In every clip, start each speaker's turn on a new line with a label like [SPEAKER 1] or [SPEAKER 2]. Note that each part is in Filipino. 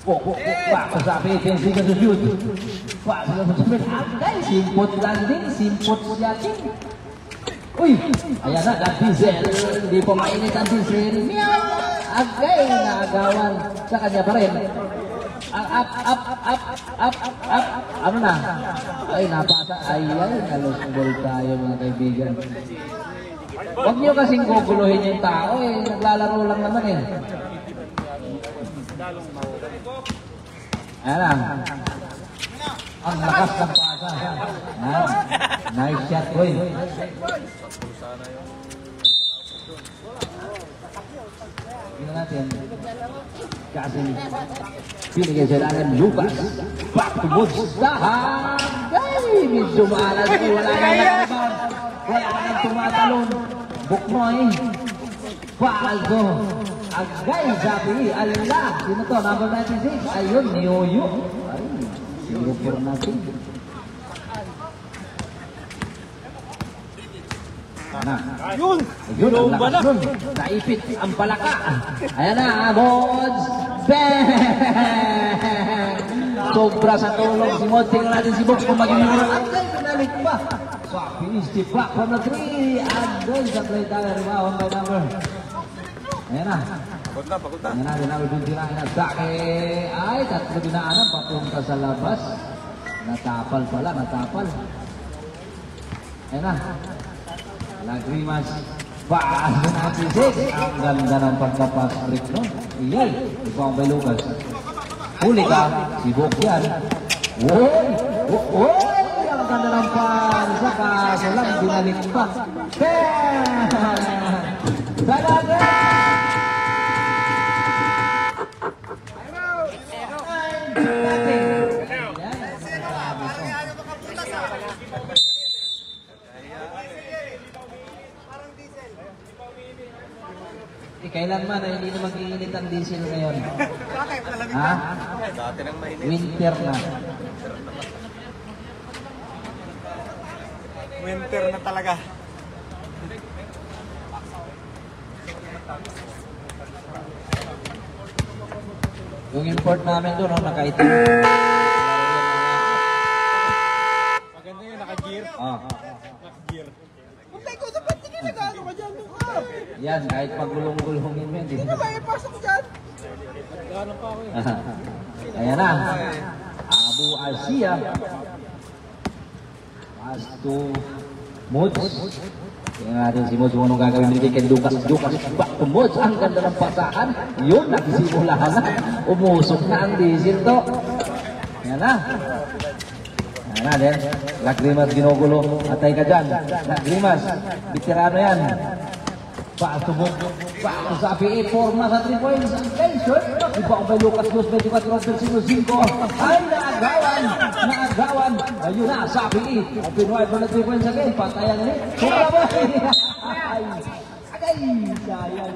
[SPEAKER 1] Pak sapi tensi ke sujud. Pak sudah mencoba angkai simput landing, simput yakin. Uy, ayan na Diesel di pemain ini Diesel. Agay nagawan sa kanya pa rin. Up. Ano na? Ay, napasa. Ay, nalusbol tayo mga kaibigan. Huwag niyo kasing guguluhin yung tao eh. Naglalaro lang naman eh. Ayan na. Ang lakas ng pasa. Ayan. Nice shot, boy. Tingnan natin. Kasi pinigay sa ilalim Lucas. Back to Mustahan. Ay, medyo maalas ko. Wala na nakaban. Wala na tumatalon. Buknoy. Falco. Agay, sabi. Allah. Sino to? Number 96. Ayun, Niyoyo. Ay, sinupir natin. Yun! Yun ang lakas nun. Naipit ang palaka. Ayan na, Mods. Bang! Sobra sa tulong si Mods. Tingnan natin si Box kung magiging agay. Pinalik pa. So, finish the back from the 3. Agay sa play tayo. Rebound by number. Ayan na.
[SPEAKER 2] Pagunta.
[SPEAKER 1] Ayan natin number 29 na Sake. Ay, tatlo dinaanan. Papunta sa labas. Natapal pala, natapal. Ayan na. Lagrimas. Paas na natin 6. Ang ganda ng pagkapas Rick, no? Iyay. Ikaw ang Lucas. Huli ka. Si Bok yan. Uy! Ang ganda ng pansa. Kaso lang, binalik pa. Talaga! Kailanman na hindi na mag-iinit ang diesel ngayon? Ha?
[SPEAKER 2] Dati nang mainit.
[SPEAKER 1] Winter na.
[SPEAKER 2] Winter na talaga.
[SPEAKER 1] Yung import namin doon, nakaitim.
[SPEAKER 2] Maganda yun, naka-gear. Naka-gear.
[SPEAKER 3] Puntay ko, dapat hindi nag-ano ka dyan.
[SPEAKER 1] Yan, kahit pagulong-gulongin mo, hindi.
[SPEAKER 3] Hindi ka ba ipasok dyan?
[SPEAKER 2] Gano'n pa ako eh.
[SPEAKER 1] Ayan na. Abu Asia. Pass to Mods. Tingnan natin si Mods kung anong gagawin nila kay Lucas. Back to Mods. Ang ganda ng pasahan. Yun, nagsimula na. Umusok na ang diesel to. Ayan na. Ayan na din. Lagrimas ginugulo. Atay ka dyan. Lagrimas. Bitirano yan. Paas to Mods. Paas to sa PE. Forma sa 3 points. Attention. Iba ko kay Lucas Cruz. 24-5. Ay, naagawan. Ayun na, sa PE. Open wide for the 3 points again. Patayan ni. Sura mo. Agay. Sayang.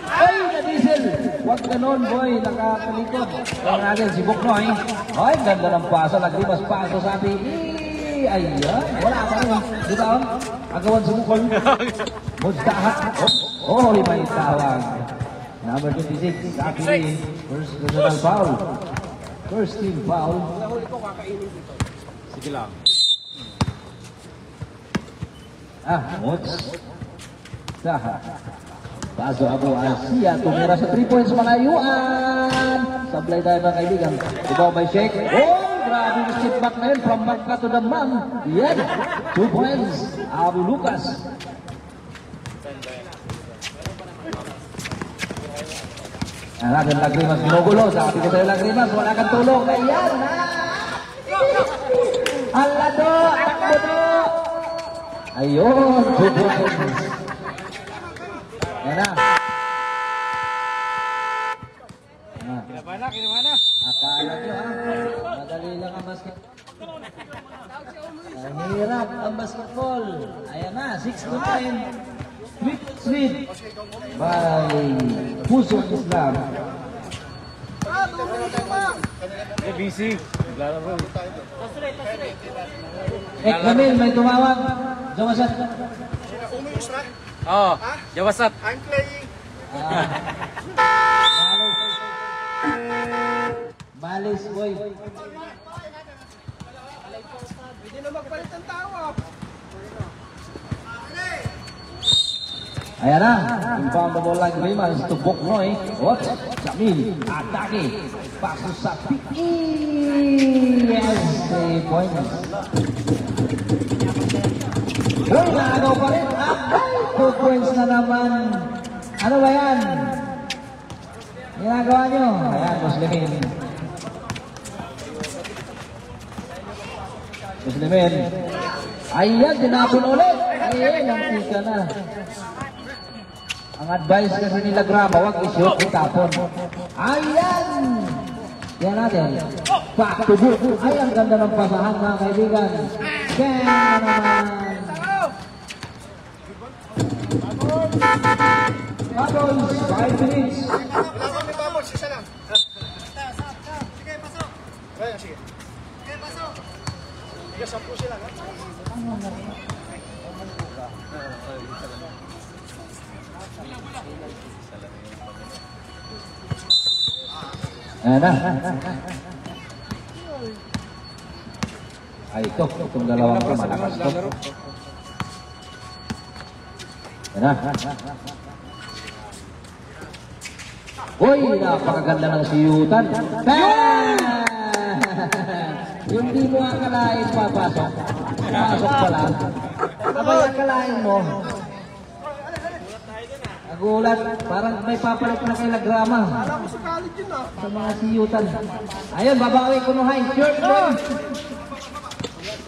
[SPEAKER 1] Ay, na-diesel! Huwag ganon, boy. Nakakalikod. Tingnan natin si Buknoy. Ay, ganda ng paso. Lagrimas paso sa ating. Ayan. Wala pa rin. Dito ako. Agawan si Bukol. Mustahat. Oh, may tawag. Number 26. Sa ating. First personal foul. First team foul.
[SPEAKER 2] Sige lang.
[SPEAKER 1] Mods. Paso Abu Asia, tumira sa 3 points malayuan. Sablay tayo mga kaibigan. Ibaw by Sheikh. Oh, grabe yung step back na yun. From Magka to the man. Yan. 2 points. Abu Lucas. Natin Lagrimas ginugulo. Sabi ko sa'yo Lagrimas, wala kang tulong. Ayan na. Alado. Takbo. Ayun. 2 points. Yan na.
[SPEAKER 2] Kinamana.
[SPEAKER 1] Akala nyo madali lang ang basketball. Mahirap ang basketball. Ayan na, 6-9. Sweet. By Puso Islam.
[SPEAKER 2] busy. Lalaro.
[SPEAKER 1] Kamil, may tumawag. Jomasat.
[SPEAKER 2] Oh, yeah, what's up?
[SPEAKER 3] I'm playing.
[SPEAKER 1] Balis, boy.
[SPEAKER 3] Hindi na magpalit ang tawa.
[SPEAKER 1] Ayan na, inbound the ball like Rimas to Boknoy. What? Jamil, atake. Paso sa Piki. Yes, 3 points. Uy, naagaw pa rin. 2 points na naman. Ano ba yan? Ginagawa nyo? Ayan, Muslimin. Muslimin. Ayan, tinapon ulit. Ayan, nantika na. Ang advice kasi nila Grama, huwag i-shoot, itapon. Ayan! Yan natin. Back to boot. Ay, ang ganda ng pasahan, mga kaibigan. Ken na naman. Bubbles, 5 minutes.
[SPEAKER 3] Wala may bubbles, isa lang. Sige, pasok. Sige. Sige, pasok. Sige, 10 sila.
[SPEAKER 1] Ayan na. Ay, itong dalawang ko, malakas to. Ayan na. Uy, napakaganda ng siyutan. Bang! Hindi mo akalain papasok. Pasok pala. Abay akalain mo. Nagulat, parang may papalit na kay Lagrama.
[SPEAKER 3] Alam mo sa college yun ah.
[SPEAKER 1] Sa mga siyutan. Ayun, babawi ko nuhay. Shirt mo!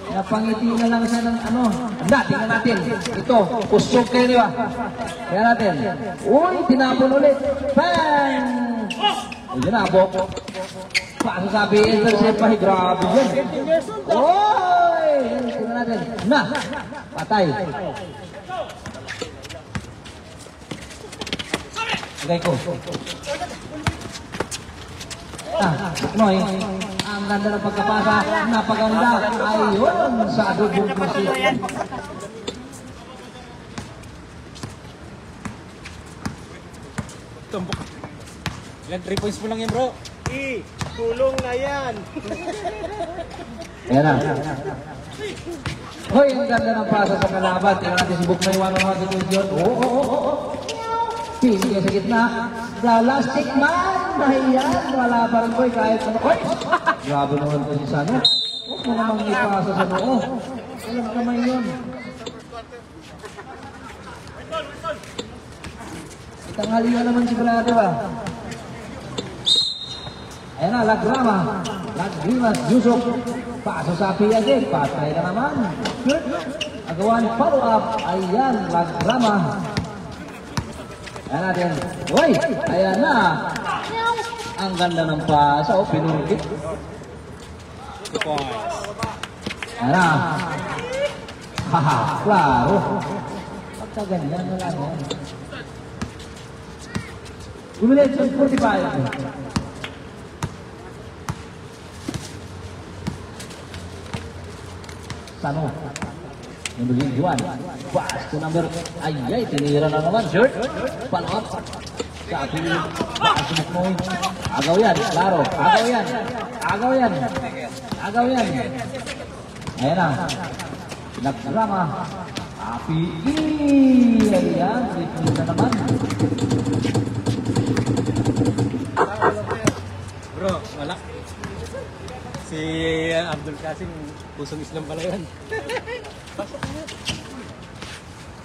[SPEAKER 1] Napangiti na lang siya ng ano. Anda, tingnan natin. Ito, kusog kayo niya. Tingnan natin. Uy, tinapon ulit. Bang! Ayun na, Bok. Paano sabi, intercept pa, grabe yun. Uy! Tingnan natin. Na, patay. Lagay ko. Noy, ang ganda ng pagkapasa, napaganda. Ayun, sa adobong kasi.
[SPEAKER 2] Tumbok. Ilan 3 points mo lang yan, bro?
[SPEAKER 3] Tulong na yan.
[SPEAKER 1] Ayan na. Hoy, ang ganda ng pasa sa kalaban. Tingnan natin si Buknoy, one-on-one situation. Oo. Pili niya sa gitna. The last stick man. Ayan, wala pa rin boy. Kahit ano. Oy! Grabe naman po si Sano. Huwag mo namang ipasa sa noo. Walang kamay yun. Itanghalian naman sigurado ah. Ayan na, Lagrama. Lagrimas, Yusuf. Paso sa Piaget. Patay ka naman. Agawan, follow up. Ayan, Lagrama. Ayan natin. Uy! Ayan na. Ang ganda ng pasa. O, pinurgit.
[SPEAKER 2] 2 points.
[SPEAKER 1] Ayan na. Haha, klaro. Pagka ganyan, wala na yan. Gumilit sa 45. Sano. Number 21. Pass to number. Ay, tinira na naman. Shirt. Follow up. Sa ating pass to Buknoy. Agaw yan. Klaro. Agaw yan. Agaw yan. Agaw yan. Ayan na. Lagrama. Api. Ayan. Ito na naman.
[SPEAKER 2] Bro, wala. Si Abdul Kasim, pusong Islam pala yan.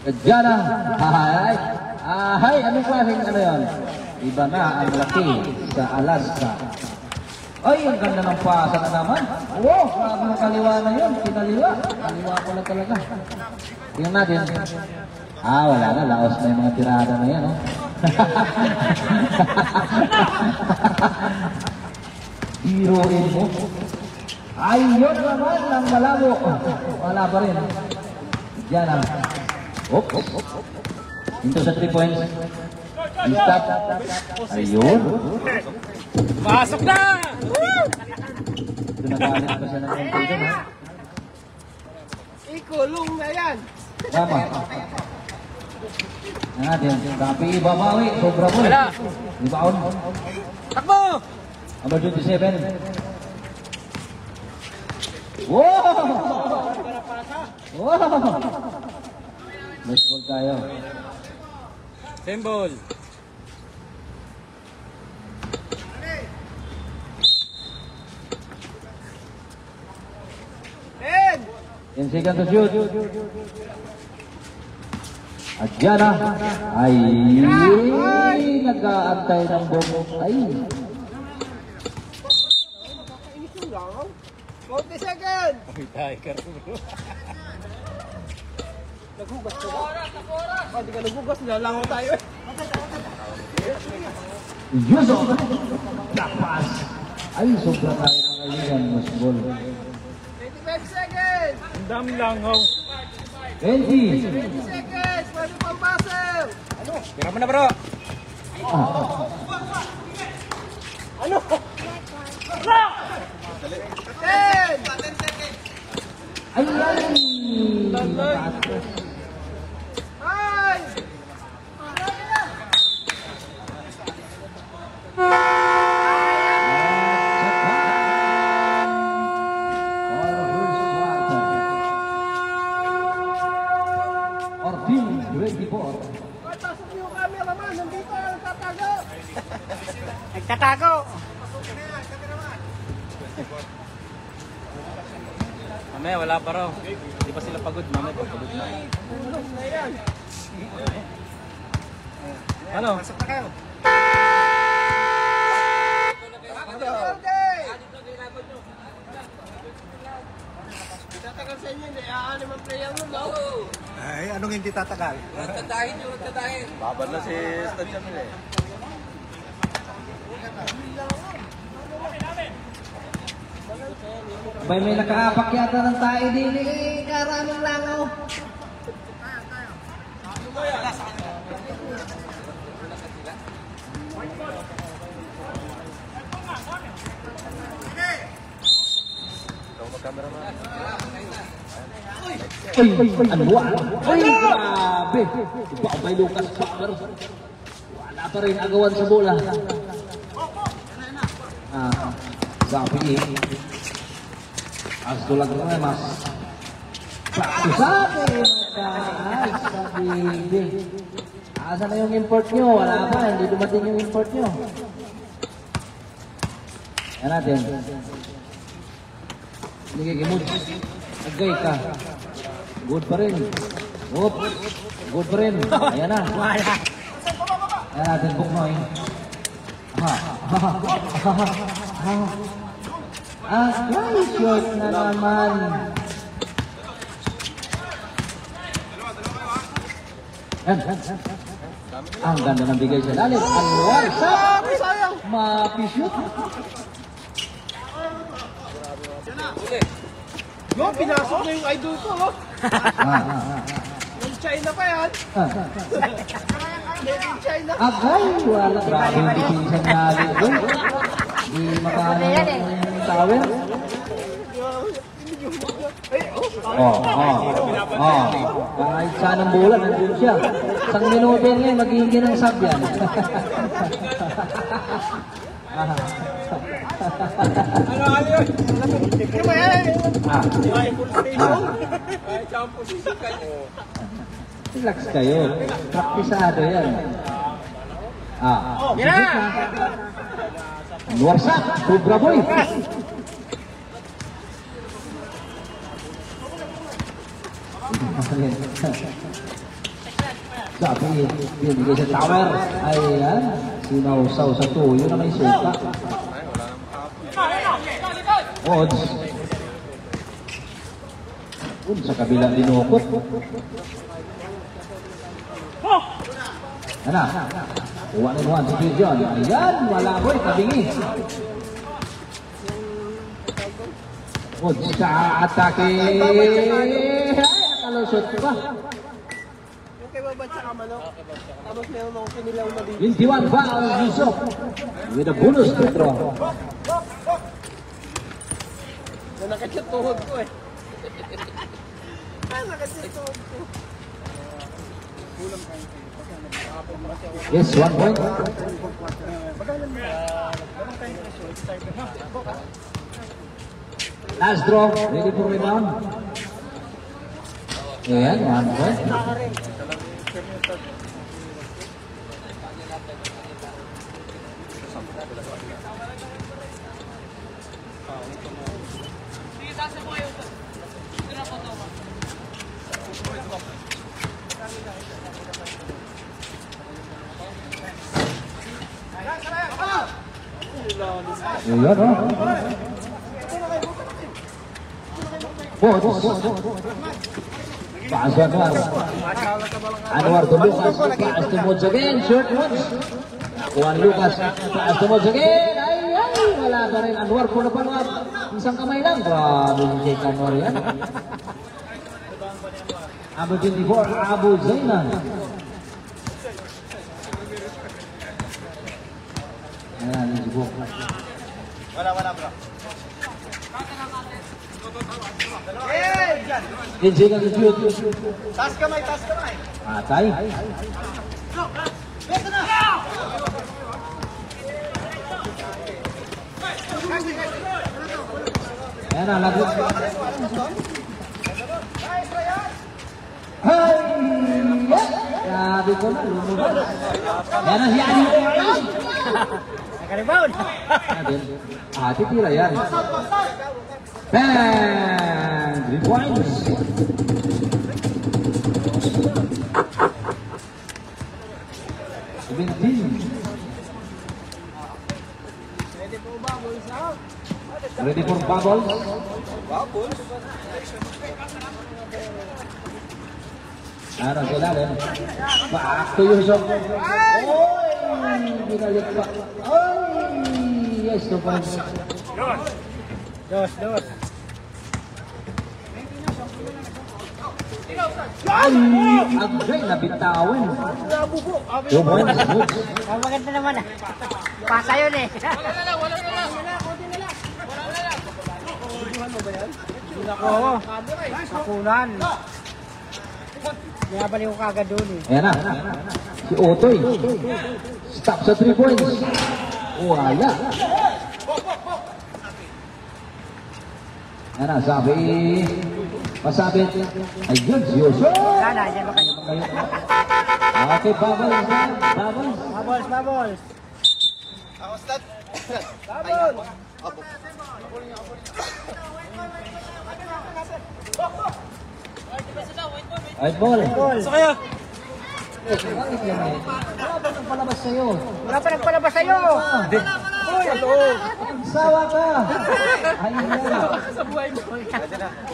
[SPEAKER 1] Diyan na. Ahay. Anong klaseng ano yun? Iba na ang laki sa Alaska. Ay, ang ganda ng pasa na naman. Oo, grabe ng kaliwa na yun. Kinaliwa. Kaliwa pala talaga. Tingnan natin. Wala na. Laos na yung mga tirada na yan. Oh. Heroin mo. Ayun naman ang malabo. Wala pa rin. Diyan na. Op. Into sa 3 points. Stop. Ayun.
[SPEAKER 2] Pasok na!
[SPEAKER 1] Ito nagalit pa siya ng confusion, ha?
[SPEAKER 3] Ikulong na yan.
[SPEAKER 1] Tama. Yan natin. Tapi babawi. Sobra mo.
[SPEAKER 2] Wala.
[SPEAKER 1] Rebound.
[SPEAKER 2] Takbo!
[SPEAKER 1] Number 27. Wow! Wow! Nice ball tayo.
[SPEAKER 2] Symbol.
[SPEAKER 3] Ben!
[SPEAKER 1] 10 seconds to shoot. At yan na. Ay, nag-aantay ng bumok. Ay.
[SPEAKER 3] 40 seconds!
[SPEAKER 2] Uy, tayo ka rin, bro.
[SPEAKER 3] Naghugas ka ba? Hindi ka naghugas, nilalangaw tayo eh.
[SPEAKER 1] Yuso. Lapas. Ay, sobra tayo ng kaibigan. Mas ball.
[SPEAKER 3] 25 seconds!
[SPEAKER 2] Ang dami langaw.
[SPEAKER 1] 20.
[SPEAKER 3] 20 seconds! Pwede pang basel!
[SPEAKER 2] Tira mo na, bro.
[SPEAKER 3] Ano? 10!
[SPEAKER 1] Ay, ay.
[SPEAKER 3] Ay!
[SPEAKER 1] Ortin 24.
[SPEAKER 3] Pasok niyo yung cameraman! Nandito ang tatago!
[SPEAKER 2] Nagtatago. Mamaya, wala pa raw. Hindi pa sila pagod. Mamaya, pagod na. Ano?
[SPEAKER 3] Pasok na kayo! Tatagal sa inyo, aanim ang player mo, no?
[SPEAKER 4] Ay, anong hindi tatagal?
[SPEAKER 2] Babad na si Stan Jamil eh.
[SPEAKER 1] Bay, may nakaapak yata ng tayo din eh. Karaming langaw. Ay, anwa. Ay, grabe. Iba ang may Lucas Power. Wala pa rin agawan sa bola. Sabi eh. As tulag na mas. Sakto sabi. Mataas sa bibig. Asa na yung import nyo? Wala pa. Hindi dumating yung import nyo. Yan natin. Hindi kikimod. Agay ka. Good pa rin. Oop. Good pa rin. Ayan na. Wala. Ayan natin, Buknoy. Ay, short na naman. Yan. Ang ganda ng bigay sa lalim. Anwar sa mapishoot.
[SPEAKER 3] Yo, pinasok na yung idol ko, no? Yung China pa yan. Made in China.
[SPEAKER 1] Agay, wala. Grabe yung definition na lalim. Di makano yung tower. Kahit saan ang bola, nandun siya. Isang minuto ngayon, maghihingi ng sub yan. Relax kayo. Praktisado yan. Luarsa, Cobra Boy. Sabi, binigay sa tower. Ayan, sinausaw sa tuyo na may suka. Odds. Sa kabila dinukot. Ano? Kuha na naman si Gideon. Ayan, wala boy, tabingi. Odds sa atake. Ay, nakalusot pa.
[SPEAKER 3] Yung kay Babad sa Kamano. Tapos meron akong kinilaw na dito.
[SPEAKER 1] 21 ba ang Yusuf with a bonus to draw.
[SPEAKER 3] Nanakit sa tuhod ko eh. Nanakit sa tuhod ko.
[SPEAKER 1] Yes, 1 point. Last draw, ready for rebound. Ayan, 1 point. Ayan, oh. Pass Anwar. Anwar to Lucas. Pass to Mods again. Short ones. Juan Lucas. Pass to Mods again. Ay, wala pa rin. Anwar po na panwap. Isang kamay lang. Grabe si Jake Anwar yan. Abu 24. Abu Zainan. Ayan, Jibok.
[SPEAKER 3] Wala bro.
[SPEAKER 1] DJ ka shoot.
[SPEAKER 3] Taas kamay.
[SPEAKER 1] Atay. Ayan na, lagot. Hey! Sabi ko na, lumubas. Ayan na si Ani.
[SPEAKER 3] Naka-rebound.
[SPEAKER 1] Titira yan. Bang! 3 points. Ready for bubbles? Ano sila rin? Back to Yusuf. Oy! Binalik pa. Oy! Yes, 2 points.
[SPEAKER 3] Dos.
[SPEAKER 1] Ay! Agay, nabitawin. 2 points.
[SPEAKER 5] Ang maganda naman ah. Pasa yun eh. Oo. Kakunan. Binabalik ko kagad doon eh.
[SPEAKER 1] Ayan na. Si Otoy. Stop sa 3 points. Wala. Ayan na, sabi. Pasabit. Ayun, si Yoso.
[SPEAKER 5] Sana, dyan ba kayo?
[SPEAKER 1] Okay, bubbles.
[SPEAKER 5] Bubbles.
[SPEAKER 3] Ako start.
[SPEAKER 1] White ball.
[SPEAKER 3] Gusto kayo?
[SPEAKER 1] Wala ba nang palabas sa'yo?
[SPEAKER 5] Wala pa nagpalabas sa'yo.
[SPEAKER 1] Sawa ka. Ayun na.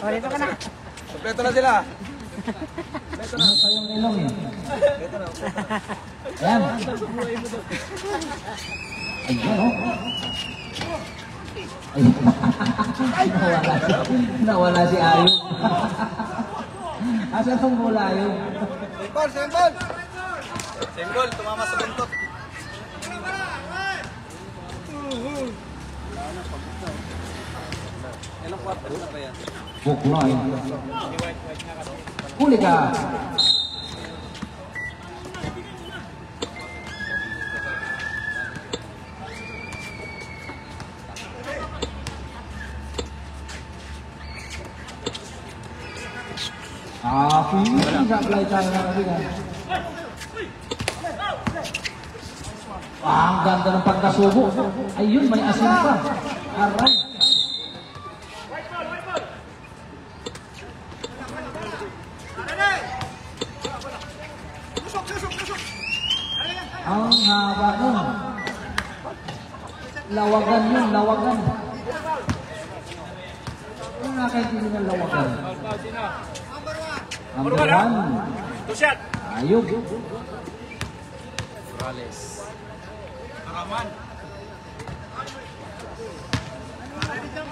[SPEAKER 5] O, dito ka na.
[SPEAKER 3] Kompleto na sila.
[SPEAKER 1] Ano pa yung ilong eh? Ayan. Ayun oh. Nawala si Ayub. Asan itong bola Ayub?
[SPEAKER 3] Sembol, tumama sa bentot.
[SPEAKER 1] Buknoy. Huli ka. Sablay tayo na kabigan. Ang ganda ng pagkasubo. Ayun, may asin pa. Aray. Ang haba nun. Lawagan yun, lawagan. Ano nakakaintindi ng lawagan? Number 1.
[SPEAKER 3] Two shot.
[SPEAKER 1] Ayub.
[SPEAKER 2] Morales.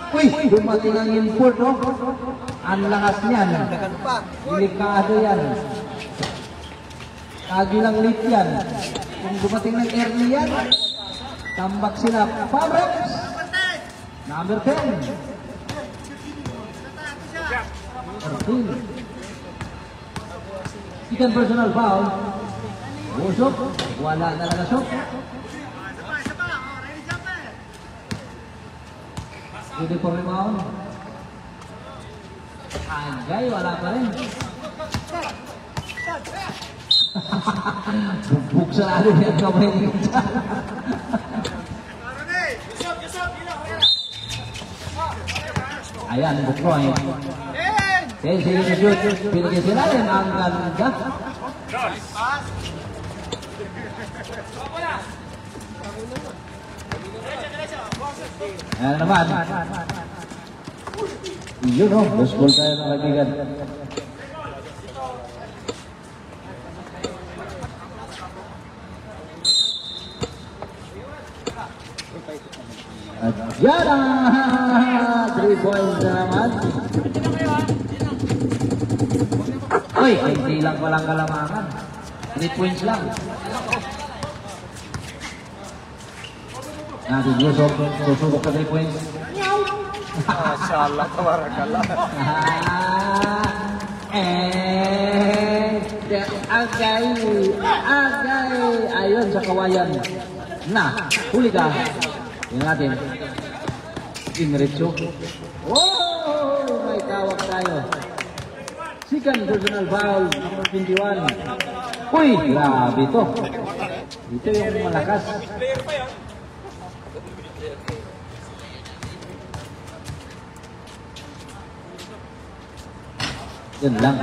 [SPEAKER 1] Uy, dumating ang import, no? Ang lakas niyan. Delikado yan. Kagilang late yan. Kung dumating ng early yan, tambak sila. Fabrics. Number 10. 13. Second personal foul. Busok. Wala na lang shoot.
[SPEAKER 3] Isa pa. Oh, ready jumper.
[SPEAKER 1] Pwede po rebound. Agay, wala pa rin. Bubuk sa lalo yung kamay niya. Ayan, bukroy. Sige, shoot. Pinigyan sila rin. Ang ganda. Ayan naman. Yun o, lost ball tayo ng kaibigan. At yan ang 3 points na naman. Uy, hindi lang walang kalamangan. 3 points lang. Natin Yusuf, susubok ka 3 points.
[SPEAKER 4] Masyaallah, tabarakallah.
[SPEAKER 1] Agay, ayun sa kawayan. Na, huli ka. Tingnan natin. Inretso. Oh, may tawag tayo. Second personal foul, number 21. Uy, grabe to. Ito yung malakas. Yan lang.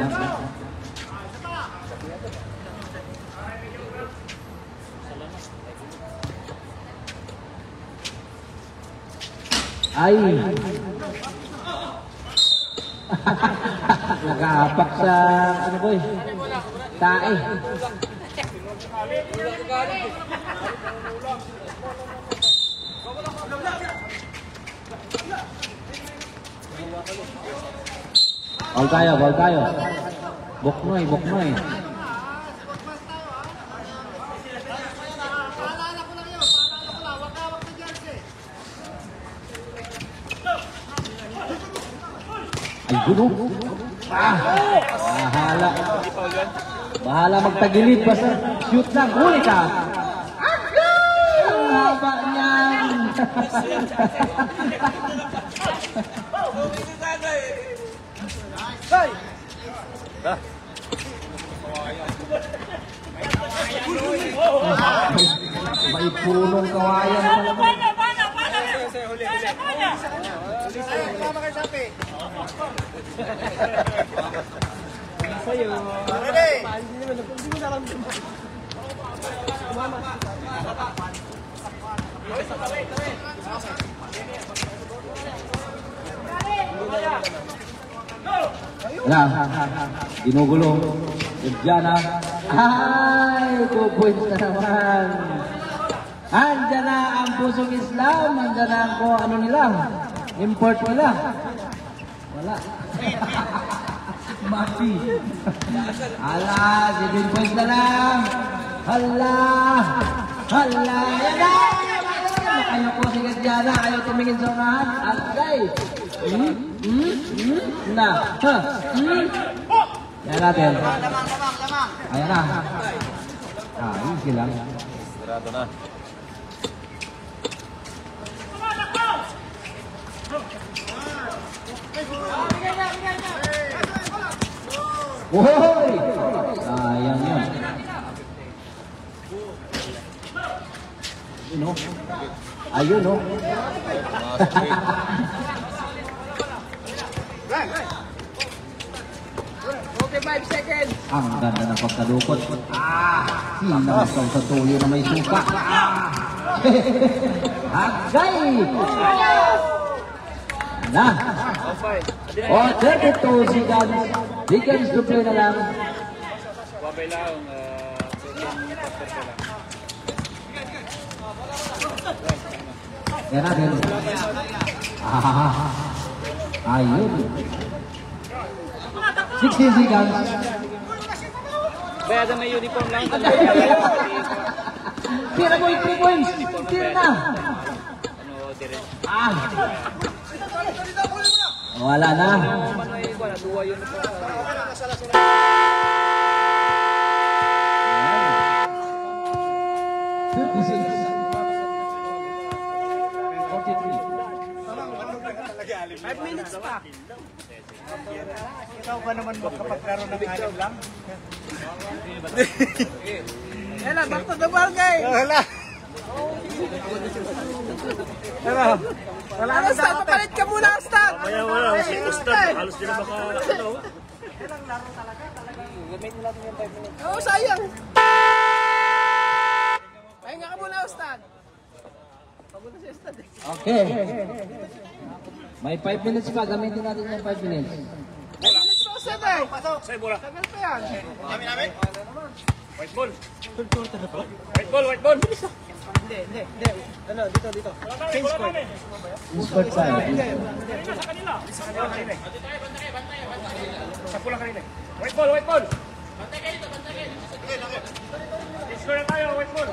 [SPEAKER 1] Ay. Nag-aapak sa ano boy? Tae. Ball tayo. Buknoy.
[SPEAKER 3] Paalala ko lang yun. Wag-awak na jersey.
[SPEAKER 1] Ay, gulo. Bahala magtagilid. Basta shoot lang. Huli ka. Ang haba niyan. May punong kawayan talaga.
[SPEAKER 3] Ay, tama kayo sabi. Ready?
[SPEAKER 1] Lang, ginugulong. Diyan ay, 2 points na naman. Andyan na ang Pusong Islam. Andyan na ang ano nila. Import nila. Wala. Mati. Hala, 7 points na lang. Hala. Yan na. Ayaw po si Gadiana. Ayaw tumingin sa unahan. Agay. Na. Yan natin.
[SPEAKER 3] Lamang.
[SPEAKER 1] Ayan na. Easy lang.
[SPEAKER 2] Sigurado na.
[SPEAKER 1] Uy! Sayang yun. Ayun o. Ayun o.
[SPEAKER 3] Okay, 5 seconds.
[SPEAKER 1] Ang ganda ng pagkalukot. Sinasang sa tuyo na may suka. Agay! Na! O, 32 seconds. Seconds to play na lang.
[SPEAKER 2] Wabay lang.
[SPEAKER 1] Yan natin. Ayun. 16 seconds.
[SPEAKER 2] Kaya may uniform lang.
[SPEAKER 1] Tira mo yung 3 points. Tira na. Wala na.
[SPEAKER 3] 5 minutes pa. Ikaw ba naman makapaglaro ng 6 lang? Wala, back to the ball game. Wala. Wala na Stan, papalit ka muna, Stan.
[SPEAKER 4] Wala. Stan, halos din na baka, ano.
[SPEAKER 3] Ilang laro talaga. Gamitin natin yung 5 minutes.
[SPEAKER 6] Oo, sayang. Pahinga ka muna, Stan. Pagod na si Stan.
[SPEAKER 1] Okay. May 5 minutes pa. Gamitin natin yung 5 minutes.
[SPEAKER 6] 5 minutes pa, Stan eh.
[SPEAKER 4] Sa'yo, bola.
[SPEAKER 6] Tagal pa yan.
[SPEAKER 3] Namin.
[SPEAKER 4] White ball. White ball.
[SPEAKER 3] Hindi. Ano, dito. Change court.
[SPEAKER 1] Sport time.
[SPEAKER 4] Sa kanila. Sa pulang kanila. White ball. Bantay kayo. Score na tayo, white ball.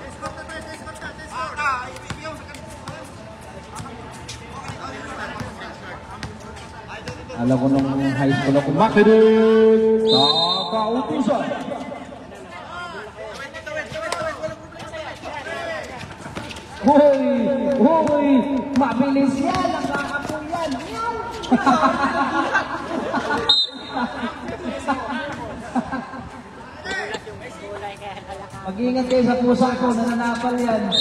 [SPEAKER 1] Alam ko nung high school ako makinig sa kautusan. Hoy, mabilis yan, nakakapo yan. Mag-iingat kayo sa pusa ko, nananapal yan.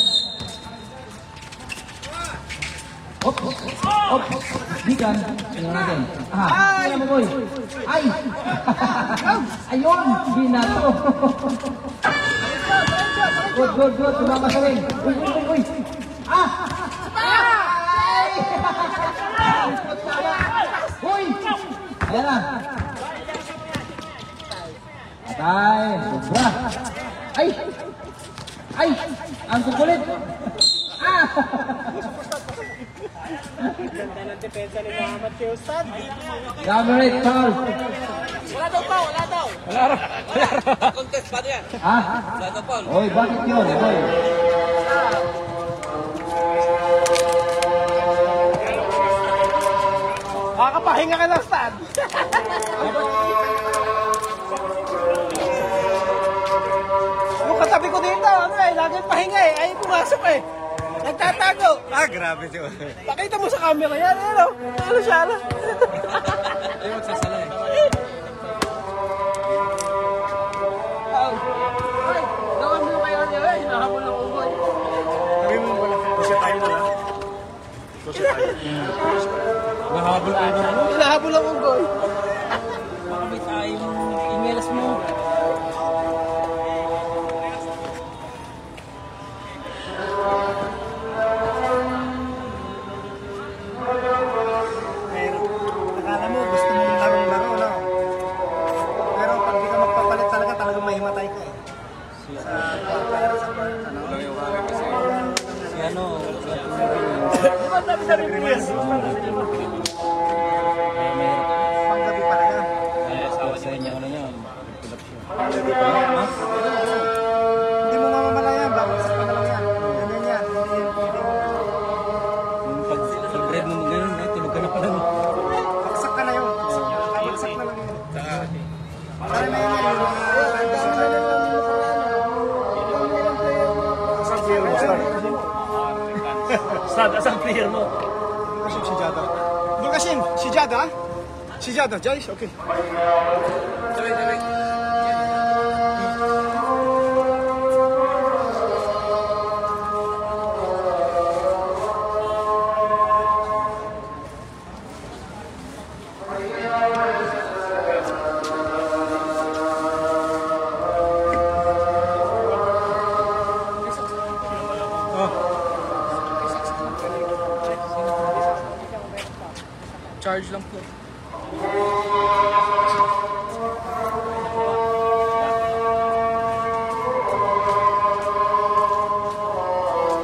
[SPEAKER 1] Hop. Di kan? Tingnan natin. Tingnan mo, boy. Ay! Ayun! Di na to. Good. Tumama sa ring. Uy. Ay! Uy! Ayan na. Atay. Sobra. Ay! Ang kukulit.
[SPEAKER 3] Ganda ng depensa ni Muhammad Houston.
[SPEAKER 1] Gamerate foul.
[SPEAKER 6] Wala daw. Contest pa yan. Wala daw, Paul.
[SPEAKER 1] Oy, bakit yun? Oy.
[SPEAKER 3] Kakapahinga ka lang, Stan. Yung katabi ko dito, laging pahinga eh. Ay, pumasok eh. Nagtatago.
[SPEAKER 4] Grabe siya.
[SPEAKER 3] Pakita mo sa camera yan, ano siya,
[SPEAKER 6] Ay, magsasala eh. Gawan mo kayo niya eh. Hinahabol ang ugoy.
[SPEAKER 4] Sabi mo wala. Kusya tayo na. Nahabol tayo na.
[SPEAKER 6] Hinahabol ang ugoy.
[SPEAKER 3] Baka may tayong ingelas mo. Akala mo, gusto mong larong-laro, no? Pero pag di ka magpapalit talaga, talagang mahimatay ka eh. Sa pagkayara sa part, ano?
[SPEAKER 2] Si ano,
[SPEAKER 3] Di ba sabi mo yan? Panggabi pala yan.
[SPEAKER 2] sa inyo, ano niya,
[SPEAKER 3] Panggabi pala yan. Hindi mo mamamalayan, babagsak ka na lang yan. Ganyan yan. Hindi yan pwedeng
[SPEAKER 2] pag-bread mo ganun, tulog ka na pala.
[SPEAKER 3] bagsak ka na yun. Bagsak na lang yun. Para na yan yun.
[SPEAKER 4] Asang player mo?
[SPEAKER 3] Kasim si Jada. Abdul Kasim, si Jada? Si Jada, Jais, okay.
[SPEAKER 6] Charge lang po.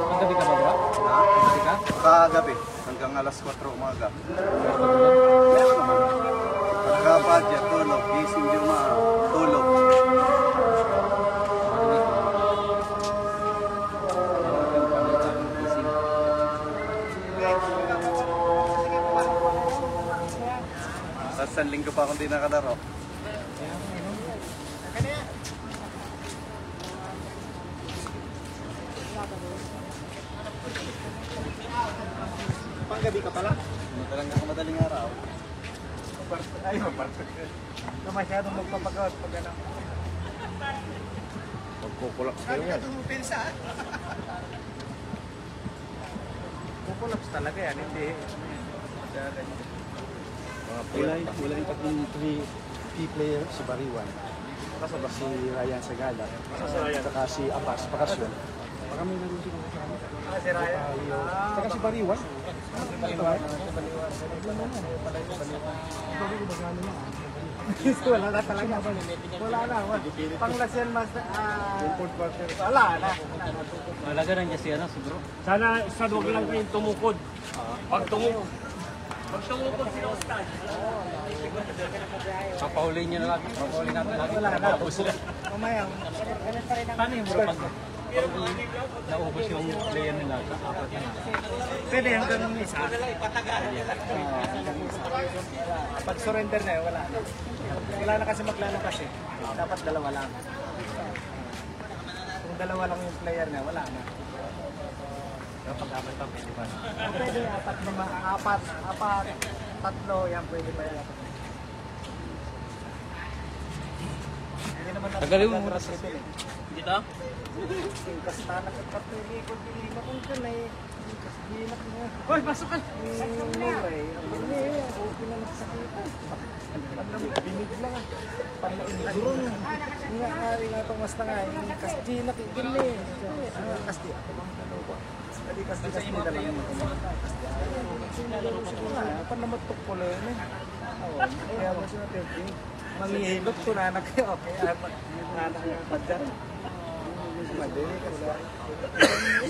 [SPEAKER 2] Magabi ka ba, bro? Magabi ka?
[SPEAKER 7] Kagabi, hanggang alas 4 umaga. Meron naman. Nagka-budget, tulog. Gising Juma, tulog. Sa isang linggo pa akong di nakalaro.
[SPEAKER 3] Panggabi ka pala?
[SPEAKER 7] Talagang madaling araw.
[SPEAKER 3] Ay, ito masyadong magpapagod pag ano.
[SPEAKER 7] Magkukulaps kayo yan.
[SPEAKER 3] Kukulaps talaga yan, hindi.
[SPEAKER 7] Wala yung tatlong key player si Bariwan. Kasama si Ryan Sagala. Saka si Apas, Pakasyon. Kami na rin silang kasama.
[SPEAKER 3] Si Ryan.
[SPEAKER 7] Saka si Bariwan.
[SPEAKER 3] Wala na talaga. Wala na. Panglas yan, master. Wala na.
[SPEAKER 2] Malaga nandiyan si ano, siguro.
[SPEAKER 4] Sana Ustad, huwag lang kayong tumukod. Pag tumukod si Ustad.
[SPEAKER 2] Papahuli niya na lang. Papahuli natin lagi.
[SPEAKER 3] Wala na.
[SPEAKER 2] Naubos sila.
[SPEAKER 3] Mamaya.
[SPEAKER 2] Paano yung bro? Pag naubos yung player nila, apat na.
[SPEAKER 3] Pwede hanggang isa. Pag surrender na wala na. Wala na kasi maglalakas eh. Dapat dalawa lang. Kung dalawa lang yung player na, wala na.
[SPEAKER 2] Kapag apat pa, pwede pa.
[SPEAKER 3] Pwede apat, tatlo, yan pwede pa yan. Hindi naman natin
[SPEAKER 2] Tagalin mo muna
[SPEAKER 3] magagawa
[SPEAKER 2] sa
[SPEAKER 3] sa eh.
[SPEAKER 2] Dito?
[SPEAKER 3] Kasi tanak at patuloy ko din kung kanay. Kasi hinak mo.
[SPEAKER 2] Hoy, pasok ka!
[SPEAKER 3] Muray. Okay na nagsakitan. Binig lang ah. Panainigurong. Nga ari nga itong mas na nga. Kasi hinak din eh. Kasi ako bang dalawa. Kasi dalawa naman. Apa naman ito pula yun eh. Kaya mo siya natin. Mangihilot ko na anak kayo. Kaya anak nga pa dyan. Madali kasi.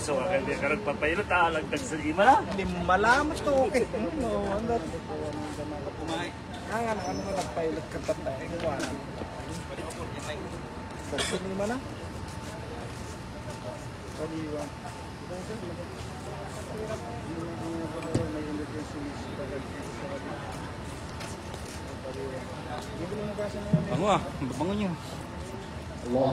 [SPEAKER 4] So, hindi ka nagpapaylo, talagdag sa lima na.
[SPEAKER 3] Hindi mo malaman to. Okay. No, ano. Ano mo nagpilot ka pa tayo. Wala. Sa lima na. Paliwa.
[SPEAKER 2] Bango ah, bango niyo.
[SPEAKER 1] Allah